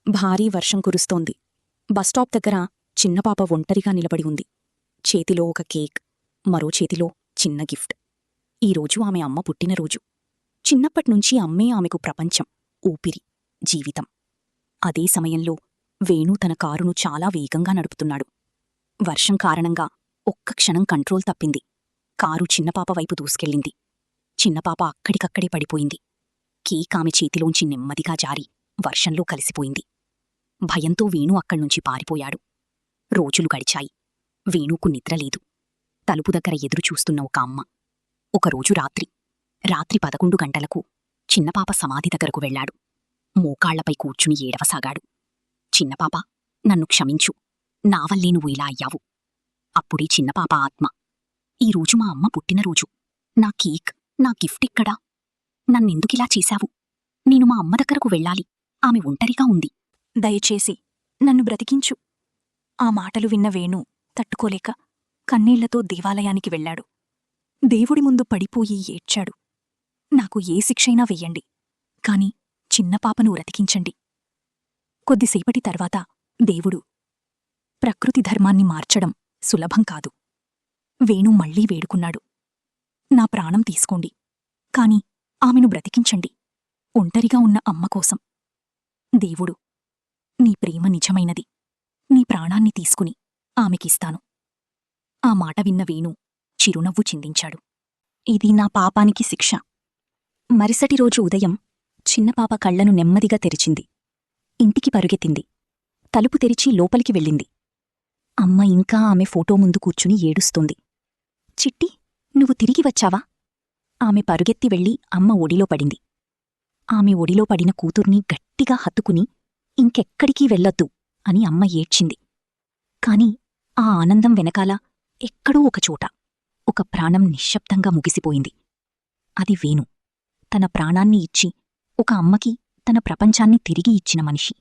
భారీ వర్షం కురుస్తోంది. బస్టాప్ దగ్గర చిన్నపాప ఒంటరిగా నిలబడి ఉంది. చేతిలో ఒక కేక్, మరో చేతిలో చిన్న గిఫ్ట్. ఈరోజు ఆమె అమ్మ పుట్టినరోజు. చిన్నప్పట్నుంచి అమ్మే ఆమెకు ప్రపంచం, ఊపిరి, జీవితం. అదే సమయంలో వేణు తన కారును చాలా వేగంగా నడుపుతున్నాడు. వర్షం కారణంగా ఒక్క క్షణం కంట్రోల్ తప్పింది. కారు చిన్నపాప వైపు దూసుకెళ్ళింది. చిన్నపాప అక్కడికక్కడే పడిపోయింది. కేక్ ఆమె చేతిలోంచి నెమ్మదిగా జారి వర్షంలో కలిసిపోయింది. భయంతో వేణు అక్కడ్నుంచి పారిపోయాడు. రోజులు గడిచాయి. వేణుకు నిద్రలేదు. తలుపు దగ్గర ఎదురుచూస్తున్న ఒక అమ్మ. ఒకరోజు రాత్రి 11 గంటలకు చిన్నపాప సమాధి దగ్గరకు వెళ్లాడు. మోకాళ్లపై కూర్చుని ఏడవసాగాడు. చిన్నపాప, నన్ను క్షమించు, నావల్లే నువ్వు ఇలా అయ్యావు. అప్పుడే చిన్నపాప ఆత్మ, ఈరోజు మా అమ్మ పుట్టినరోజు. నా కేక్, నా గిఫ్టెక్కడా? నన్నెందుకిలా చేశావు? నేను మా అమ్మ దగ్గరకు వెళ్ళాలి. ఆమె ఒంటరిగా ఉంది. దయచేసి నన్ను బ్రతికించు. ఆ మాటలు విన్న వేణు తట్టుకోలేక కన్నీళ్లతో దేవాలయానికి వెళ్లాడు. దేవుడి ముందు పడిపోయి ఏడ్చాడు. నాకు ఏ శిక్షైనా వెయ్యండి, కాని చిన్నపాపను బ్రతికించండి. కొద్దిసేపటి తర్వాత దేవుడు, ప్రకృతి ధర్మాన్ని మార్చడం సులభం కాదు. వేణు మళ్లీ వేడుకున్నాడు. నా ప్రాణం తీసుకోండి, కాని ఆమెను బ్రతికించండి, ఒంటరిగా ఉన్న అమ్మకోసం. దేవుడు, నీ ప్రేమ నిజమైనది. నీ ప్రాణాన్ని తీసుకుని ఆమెకిస్తాను. ఆ మాట విన్న వేణు చిరునవ్వు చిందించాడు. ఇది నా పాపానికి శిక్ష. మరుసటి రోజు ఉదయం చిన్నపాప కళ్లను నెమ్మదిగా తెరిచింది. ఇంటికి పరుగెత్తింది. తలుపు తెరిచి లోపలికి వెళ్ళింది. అమ్మ ఇంకా ఆమె ఫోటో ముందు కూర్చుని ఏడుస్తోంది. చిట్టి, నువ్వు తిరిగి వచ్చావా? ఆమె పరుగెత్తి వెళ్ళి అమ్మ ఒడిలో పడింది. ఆమె ఒడిలో పడిన కూతుర్ని గట్టిగా హత్తుకుని ఇంకెక్కడికీ వెళ్ళొద్దు అని అమ్మ ఏడ్చింది. కాని ఆ ఆనందం వెనకాల ఎక్కడో ఒకచోట ఒక ప్రాణం నిశ్శబ్దంగా ముగిసిపోయింది. అది వేణు. తన ప్రాణాన్ని ఇచ్చి ఒక అమ్మకి తన ప్రపంచాన్ని తిరిగి ఇచ్చిన మనిషి.